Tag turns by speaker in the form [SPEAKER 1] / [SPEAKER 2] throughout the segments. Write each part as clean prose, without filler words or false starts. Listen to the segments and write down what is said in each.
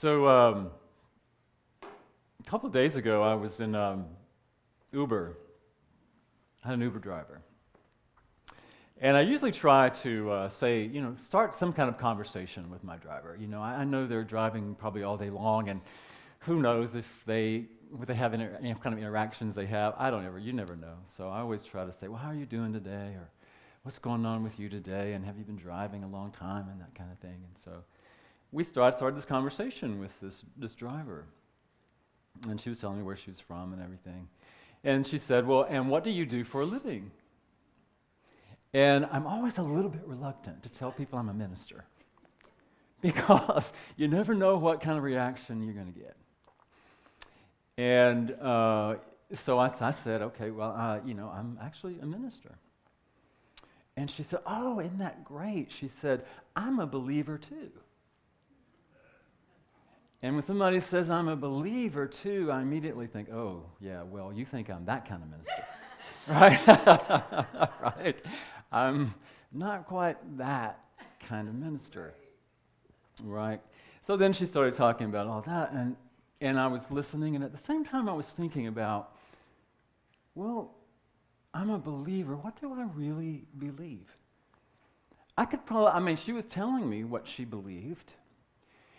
[SPEAKER 1] So a couple of days ago, I was in Uber. I had an Uber driver. And I usually try to start some kind of conversation with my driver. You know, I know they're driving probably all day long, and who knows if they have any kind of interactions they have. You never know. So I always try to say, well, how are you doing today? Or what's going on with you today? And have you been driving a long time? And that kind of thing. And so we started this conversation with this driver. And she was telling me where she was from and everything. And she said, well, and what do you do for a living? And I'm always a little bit reluctant to tell people I'm a minister because you never know what kind of reaction you're going to get. And so I said, okay, well, I'm actually a minister. And she said, oh, isn't that great? She said, I'm a believer too. And when somebody says I'm a believer too, I immediately think, oh, yeah, well, you think I'm that kind of minister. Right? Right? I'm not quite that kind of minister. Right? So then she started talking about all that, and I was listening, and at the same time I was thinking about, well, I'm a believer. What do I really believe? She was telling me what she believed.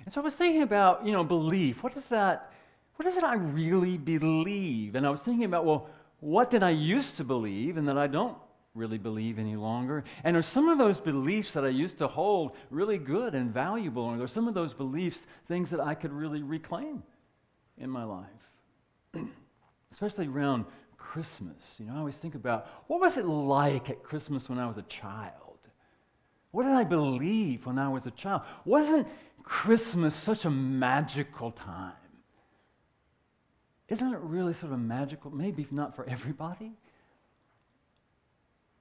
[SPEAKER 1] And so I was thinking about, belief. What is it I really believe? And I was thinking about, well, what did I used to believe and that I don't really believe any longer? And are some of those beliefs that I used to hold really good and valuable? Or are some of those beliefs things that I could really reclaim in my life? Especially around Christmas. I always think about, what was it like at Christmas when I was a child? What did I believe when I was a child? Wasn't Christmas such a magical time? Isn't it really sort of magical? Maybe not for everybody.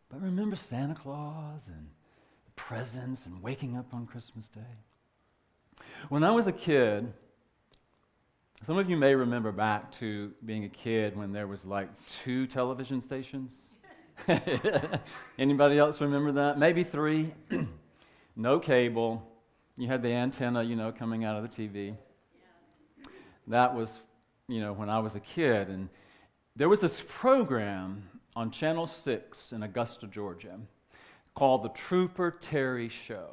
[SPEAKER 1] But remember Santa Claus and presents and waking up on Christmas Day? When I was a kid, some of you may remember back to being a kid when there was like 2 television stations. Anybody else remember that? Maybe 3. No cable. You had the antenna, coming out of the TV. That was, when I was a kid. And there was this program on Channel 6 in Augusta, Georgia, called the Trooper Terry Show.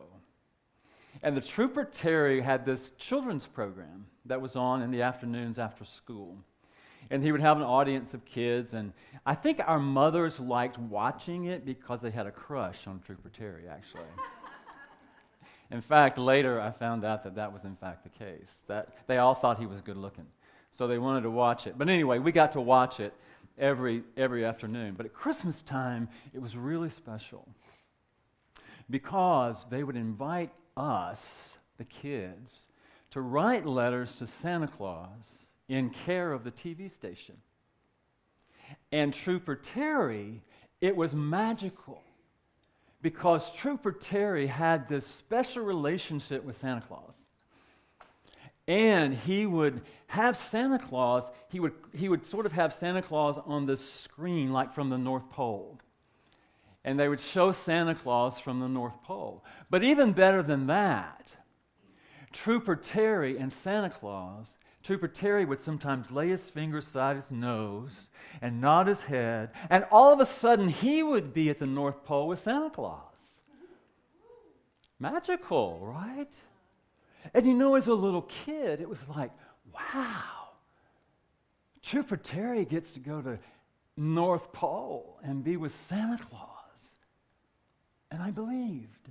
[SPEAKER 1] And the Trooper Terry had this children's program that was on in the afternoons after school. And he would have an audience of kids, and I think our mothers liked watching it because they had a crush on Trooper Terry, actually. In fact, later I found out that was in fact the case, that they all thought he was good looking. So they wanted to watch it. But anyway, we got to watch it every afternoon. But at Christmas time, it was really special because they would invite us, the kids, to write letters to Santa Claus in care of the TV station. And Trooper Terry, it was magical because Trooper Terry had this special relationship with Santa Claus. And he would have Santa Claus, he would sort of have Santa Claus on the screen like from the North Pole. And they would show Santa Claus from the North Pole. But even better than that, Trooper Terry and Santa Claus, Trooper Terry would sometimes lay his finger beside his nose and nod his head, and all of a sudden he would be at the North Pole with Santa Claus. Magical, right? And as a little kid, it was like, wow, Trooper Terry gets to go to North Pole and be with Santa Claus. And I believed.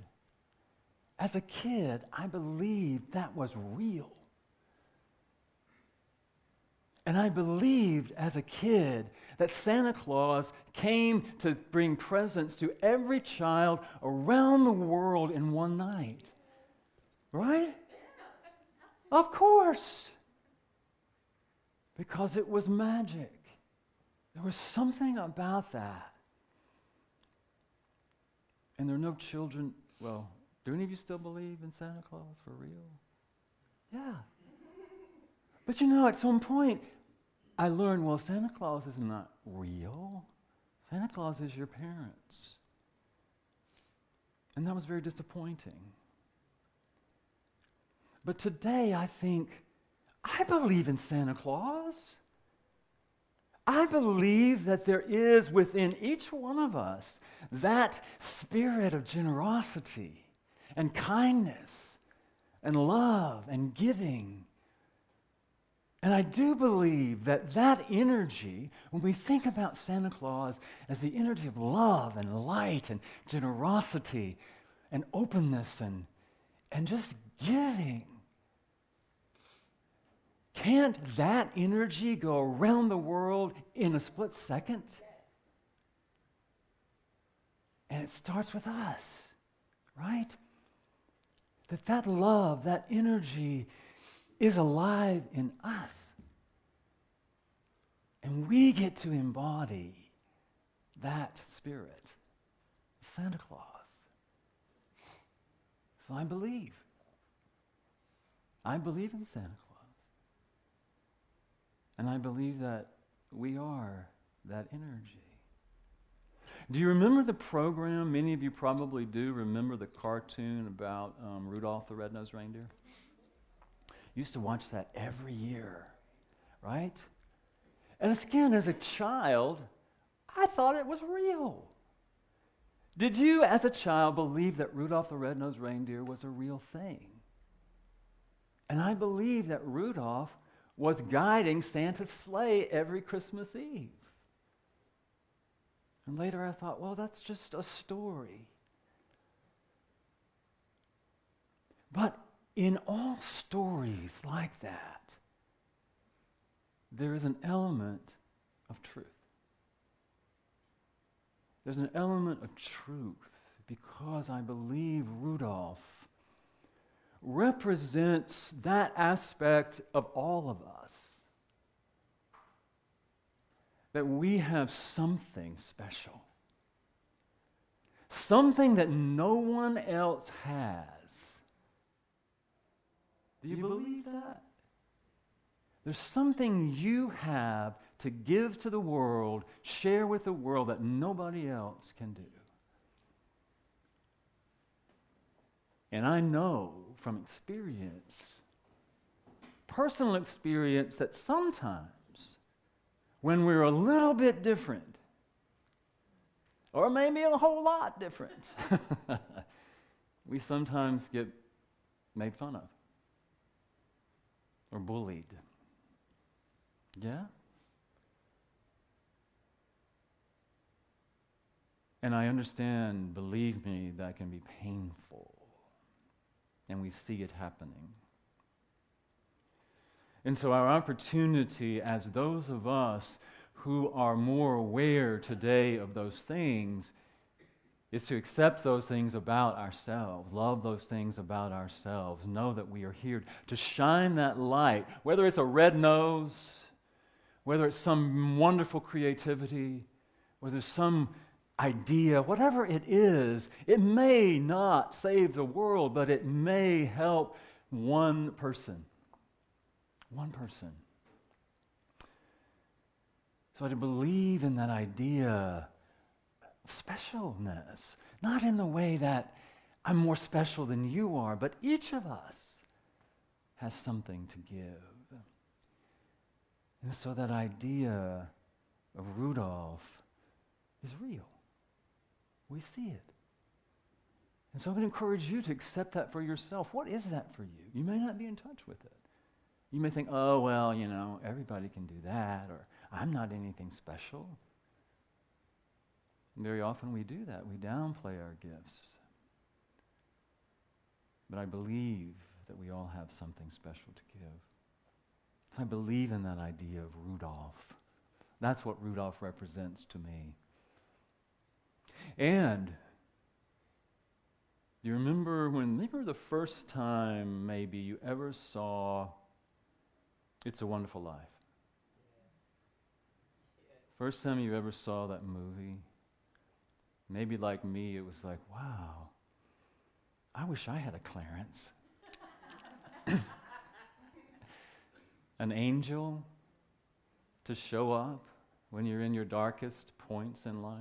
[SPEAKER 1] As a kid, I believed that was real. And I believed as a kid that Santa Claus came to bring presents to every child around the world in one night. Right? Of course. Because it was magic. There was something about that. And there are no children. Well, do any of you still believe in Santa Claus for real? Yeah. But at some point, I learned, well, Santa Claus is not real. Santa Claus is your parents. And that was very disappointing. But today, I think I believe in Santa Claus. I believe that there is within each one of us that spirit of generosity and kindness and love and giving. And I do believe that that energy, when we think about Santa Claus as the energy of love and light and generosity and openness and just giving, can't that energy go around the world in a split second? And it starts with us, right? That love, that energy is alive in us. And we get to embody that spirit, Santa Claus. So I believe. I believe in Santa Claus. And I believe that we are that energy. Do you remember the program? Many of you probably do remember the cartoon about Rudolph the Red-Nosed Reindeer. Used to watch that every year, right? And again, as a child, I thought it was real. Did you, as a child, believe that Rudolph the Red-Nosed Reindeer was a real thing? And I believe that Rudolph was guiding Santa's sleigh every Christmas Eve. And later I thought, well, that's just a story. But in all stories like that, there is an element of truth. There's an element of truth because I believe Rudolph represents that aspect of all of us. That we have something special. Something that no one else has. Do you believe that? There's something you have to give to the world, share with the world that nobody else can do. And I know from experience, personal experience, that sometimes when we're a little bit different, or maybe a whole lot different, we sometimes get made fun of or bullied. Yeah? And I understand, believe me, that can be painful. And we see it happening. And so our opportunity as those of us who are more aware today of those things is to accept those things about ourselves, love those things about ourselves, know that we are here to shine that light, whether it's a red nose, whether it's some wonderful creativity, whether it's some idea, whatever it is, it may not save the world, but it may help one person. One person. So to believe in that idea of specialness, not in the way that I'm more special than you are, but each of us has something to give. And so that idea of Rudolph is real. We see it. And so I would encourage you to accept that for yourself. What is that for you? You may not be in touch with it. You may think, oh, well, everybody can do that, or I'm not anything special. And very often we do that. We downplay our gifts. But I believe that we all have something special to give. So I believe in that idea of Rudolph. That's what Rudolph represents to me. And you remember the first time maybe you ever saw It's a Wonderful Life? First time you ever saw that movie? Maybe like me, it was like, wow, I wish I had a Clarence. An angel to show up when you're in your darkest points in life.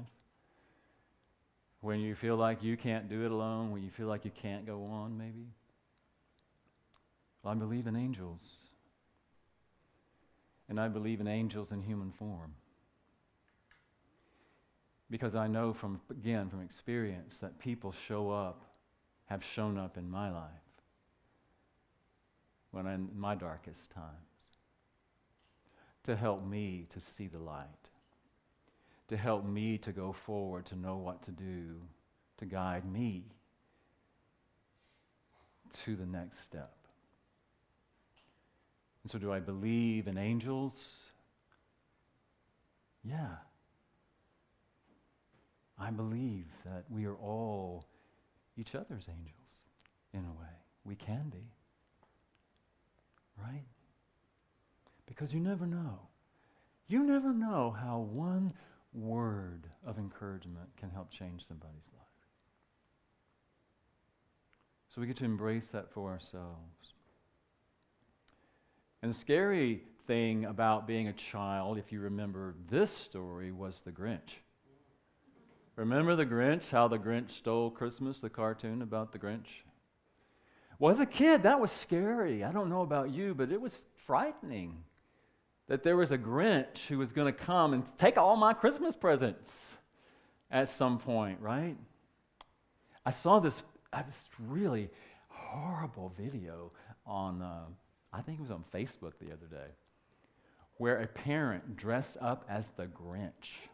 [SPEAKER 1] When you feel like you can't do it alone, when you feel like you can't go on, maybe. Well, I believe in angels. And I believe in angels in human form. Because I know from experience that people have shown up in my life when I'm in my darkest times to help me to see the light, to help me to go forward, to know what to do, to guide me to the next step. And so do I believe in angels? Yeah. I believe that we are all each other's angels, in a way. We can be. Right? Because you never know. You never know how one word of encouragement can help change somebody's life. So we get to embrace that for ourselves. And the scary thing about being a child, if you remember this story, was the Grinch. Remember the Grinch, how the Grinch stole Christmas, the cartoon about the Grinch? Well, as a kid, that was scary. I don't know about you, but it was frightening that there was a Grinch who was going to come and take all my Christmas presents at some point, right? I saw this really horrible video on, I think it was on Facebook the other day, where a parent dressed up as the Grinch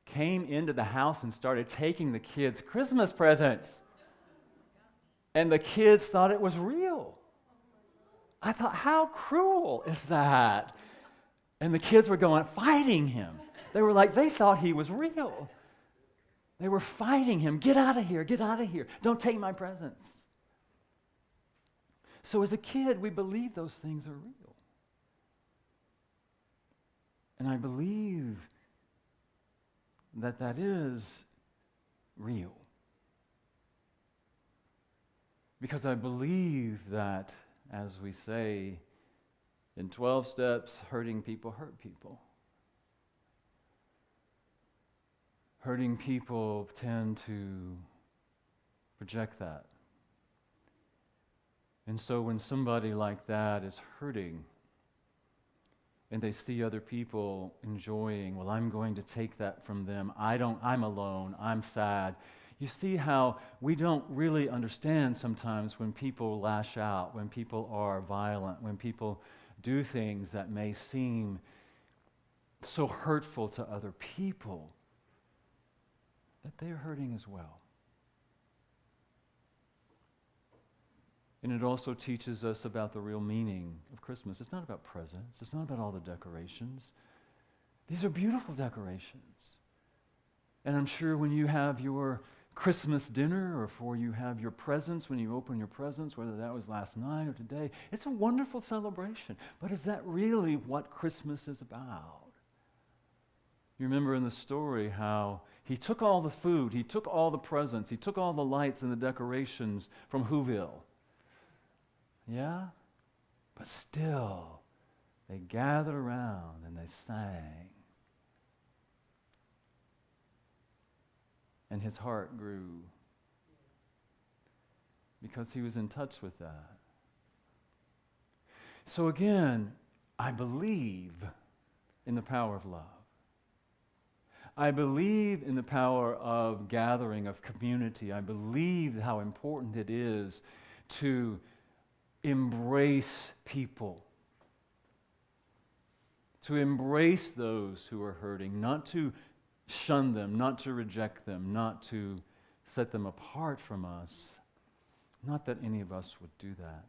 [SPEAKER 1] came into the house and started taking the kids' Christmas presents. And the kids thought it was real. I thought, how cruel is that? And the kids were fighting him. They thought he was real. They were fighting him. Get out of here, get out of here. Don't take my presents. So as a kid, we believe those things are real. And I believe that is real. Because I believe that, as we say, in 12 steps, hurting people hurt people. Hurting people tend to project that. And so when somebody like that is hurting, and they see other people enjoying, well, I'm going to take that from them. I'm alone, I'm sad. You see how we don't really understand sometimes when people lash out, when people are violent, when people do things that may seem so hurtful to other people, that they're hurting as well. And it also teaches us about the real meaning of Christmas. It's not about presents. It's not about all the decorations. These are beautiful decorations. And I'm sure when you have your Christmas dinner, or for you have your presents, when you open your presents, whether that was last night or today, it's a wonderful celebration. But is that really what Christmas is about? You remember in the story how he took all the food, he took all the presents, he took all the lights and the decorations from Whoville. Yeah? But still, they gathered around and they sang. And his heart grew because he was in touch with that. So again, I believe in the power of love. I believe in the power of gathering, of community. I believe how important it is to embrace people, to embrace those who are hurting, not to shun them, not to reject them, not to set them apart from us. Not that any of us would do that,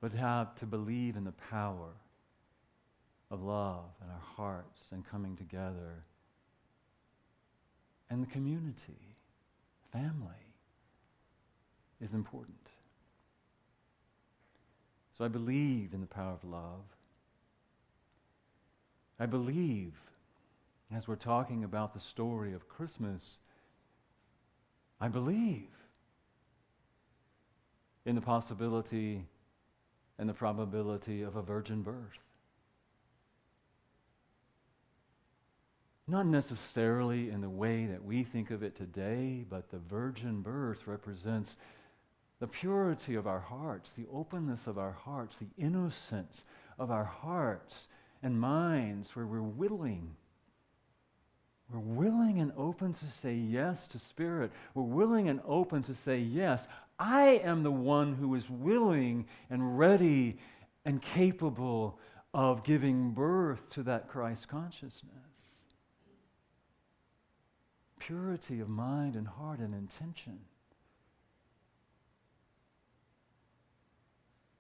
[SPEAKER 1] but have to believe in the power of love in our hearts and coming together. And the community, family, is important. So I believe in the power of love. I believe, as we're talking about the story of Christmas, I believe in the possibility and the probability of a virgin birth. Not necessarily in the way that we think of it today, but the virgin birth represents the purity of our hearts, the openness of our hearts, the innocence of our hearts and minds, where we're willing and open to say yes to Spirit. We're willing and open to say, yes, I am the one who is willing and ready and capable of giving birth to that Christ consciousness. Purity of mind and heart and intention.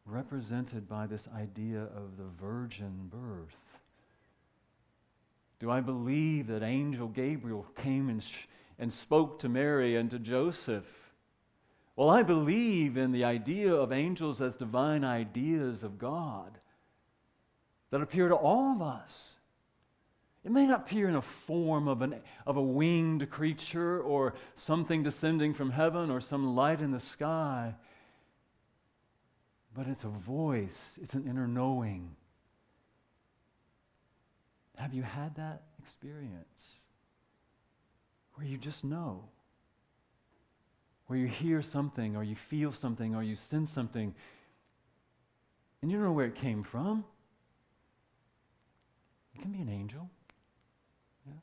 [SPEAKER 1] Represented by this idea of the virgin birth. Do I believe that angel Gabriel came and spoke to Mary and to Joseph? Well, I believe in the idea of angels as divine ideas of God that appear to all of us. It may not appear in a form of a winged creature or something descending from heaven or some light in the sky, but it's a voice, it's an inner knowing. Have you had that experience where you just know? Where you hear something or you feel something or you sense something and you don't know where it came from? It can be an angel. Yeah.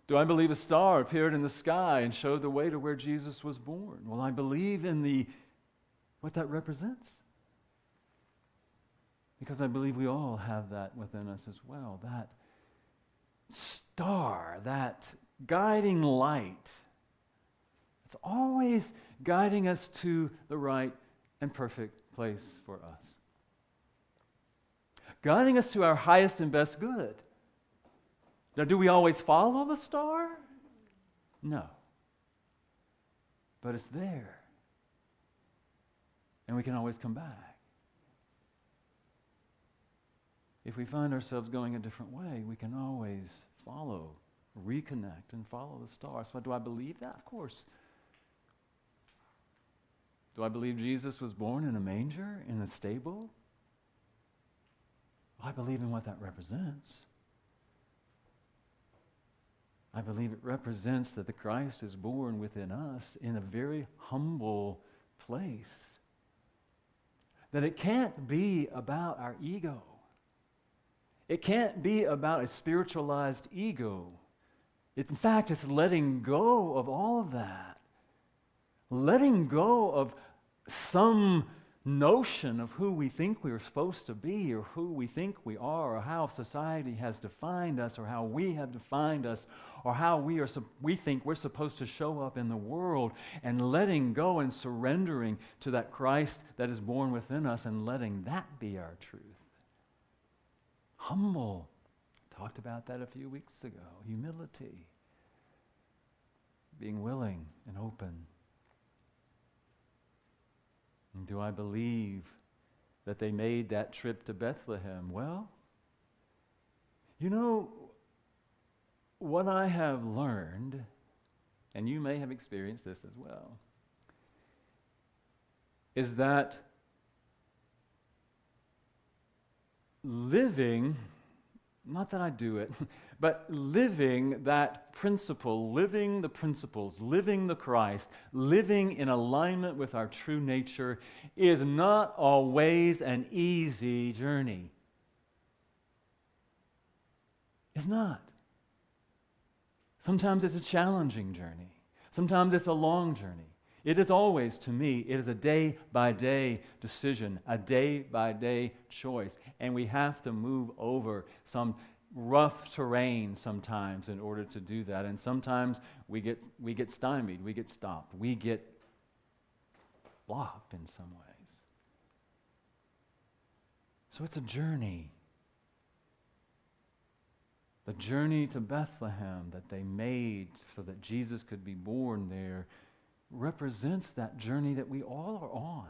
[SPEAKER 1] Do I believe a star appeared in the sky and showed the way to where Jesus was born? Well, I believe in what that represents. Because I believe we all have that within us as well. That star, that guiding light. It's always guiding us to the right and perfect place for us. Guiding us to our highest and best good. Now, do we always follow the star? No. But it's there. And we can always come back. If we find ourselves going a different way, we can always follow, reconnect, and follow the star. So do I believe that? Of course. Do I believe Jesus was born in a manger, in a stable? Well, I believe in what that represents. I believe it represents that the Christ is born within us in a very humble place. That it can't be about our ego. It can't be about a spiritualized ego. In fact, it's letting go of all of that. Letting go of some notion of who we think we're supposed to be or who we think we are or how society has defined us or how we have defined us or how we think we're supposed to show up in the world, and letting go and surrendering to that Christ that is born within us and letting that be our truth. Humble. Talked about that a few weeks ago. Humility. Being willing and open. And do I believe that they made that trip to Bethlehem? Well, you know, what I have learned, and you may have experienced this as well, is that living, not that I do it, but living that principle, living the principles, living the Christ, living in alignment with our true nature is not always an easy journey. It's not. Sometimes it's a challenging journey. Sometimes it's a long journey. It is always, to me, it is a day-by-day decision, a day-by-day choice. And we have to move over some rough terrain sometimes in order to do that. And sometimes we get stymied, we get stopped, we get blocked in some ways. So it's a journey. The journey to Bethlehem that they made so that Jesus could be born there represents that journey that we all are on.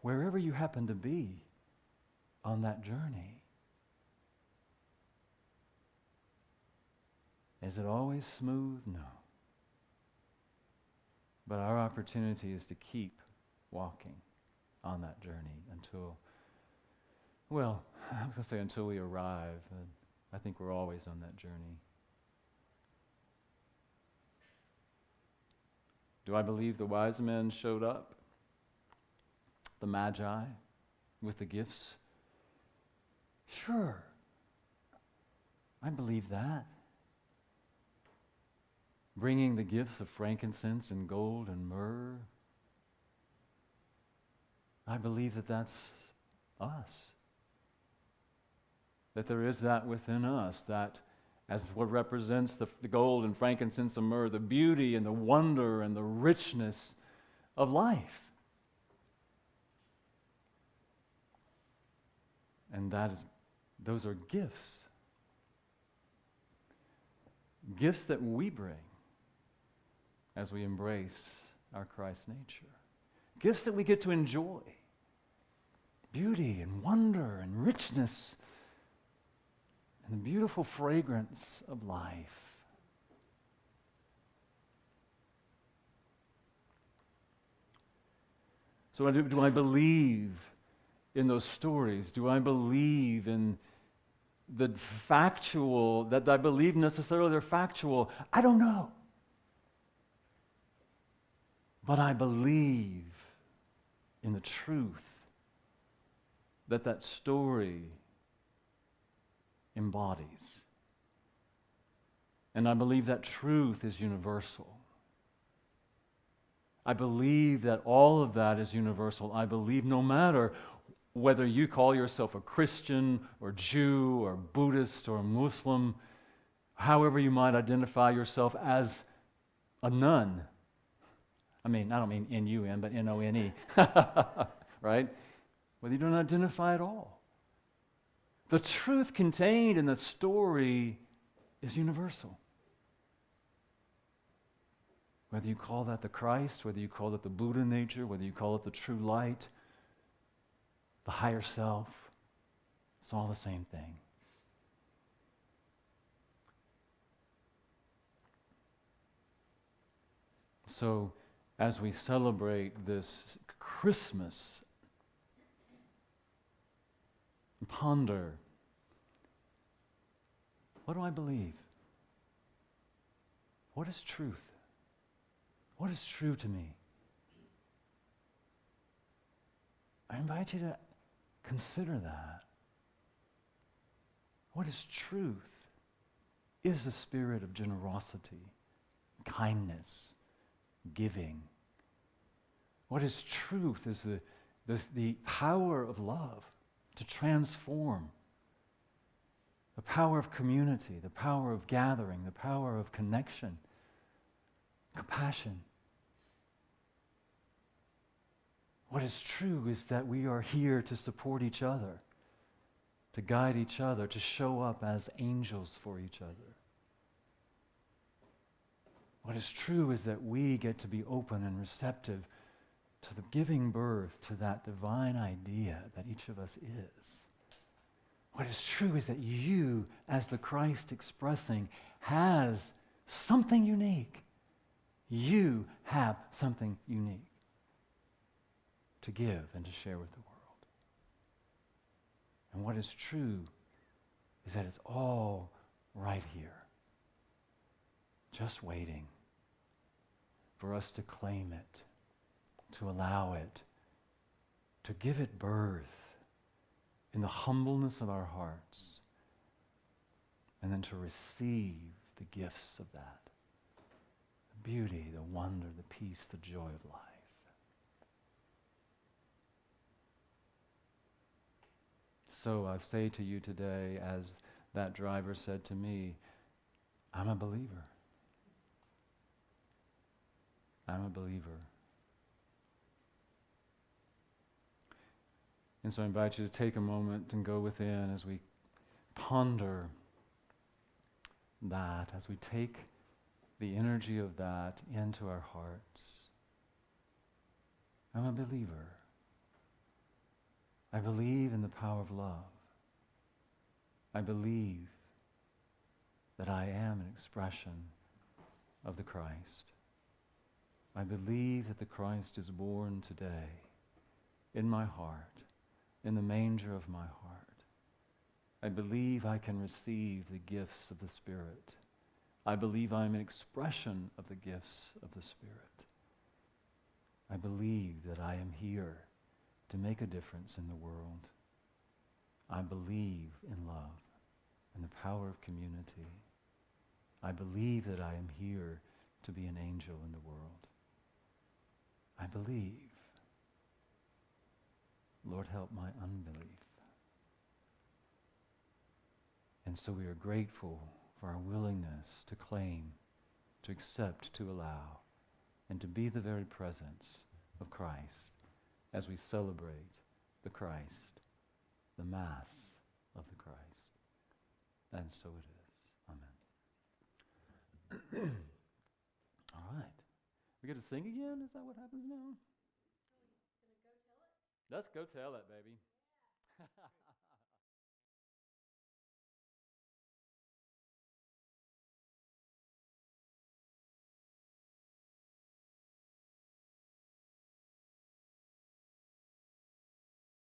[SPEAKER 1] Wherever you happen to be on that journey. Is it always smooth? No. But our opportunity is to keep walking on that journey until, well, I was going to say until we arrive. I think we're always on that journey. Do I believe the wise men showed up? The Magi with the gifts? Sure. I believe that. Bringing the gifts of frankincense and gold and myrrh. I believe that that's us. That there is that within us, that as what represents the gold and frankincense and myrrh, the beauty and the wonder and the richness of life. And those are gifts. Gifts that we bring as we embrace our Christ nature. Gifts that we get to enjoy. Beauty and wonder and richness and the beautiful fragrance of life. So do I believe in those stories? Do I believe in the factual, that I believe necessarily they're factual? I don't know. But I believe in the truth that story embodies. And I believe that truth is universal. I believe that all of that is universal. I believe no matter whether you call yourself a Christian or Jew or Buddhist or Muslim, however you might identify yourself as a nun. I don't mean N-U-N, but N-O-N-E, right? Whether you don't identify at all. The truth contained in the story is universal. Whether you call that the Christ, whether you call it the Buddha nature, whether you call it the true light, the higher self, it's all the same thing. So, as we celebrate this Christmas, ponder, what do I believe? What is truth? What is true to me? I invite you to consider that. What is truth? Is the spirit of generosity, kindness, giving. What is truth is the power of love to transform. The power of community, the power of gathering, the power of connection, compassion. What is true is that we are here to support each other, to guide each other, to show up as angels for each other. What is true is that we get to be open and receptive to the giving birth to that divine idea that each of us is. What is true is that you, as the Christ expressing, has something unique. You have something unique to give and to share with the world. And what is true is that it's all right here, just waiting for us to claim it, to allow it, to give it birth in the humbleness of our hearts, and then to receive the gifts of that. The beauty, the wonder, the peace, the joy of life. So I say to you today, as that driver said to me, I'm a believer. I'm a believer. And so I invite you to take a moment and go within as we ponder that, as we take the energy of that into our hearts. I'm a believer. I believe in the power of love. I believe that I am an expression of the Christ. I believe that the Christ is born today in my heart, in the manger of my heart. I believe I can receive the gifts of the Spirit. I believe I am an expression of the gifts of the Spirit. I believe that I am here to make a difference in the world. I believe in love and the power of community. I believe that I am here to be an angel in the world. I believe. Lord, help my unbelief. And so we are grateful for our willingness to claim, to accept, to allow, and to be the very presence of Christ as we celebrate the Christ, the Mass of the Christ. And so it is. Amen. All right. We get to sing again? Is that what happens now?
[SPEAKER 2] Gonna go tell it?
[SPEAKER 1] Let's go tell it, baby. Yeah.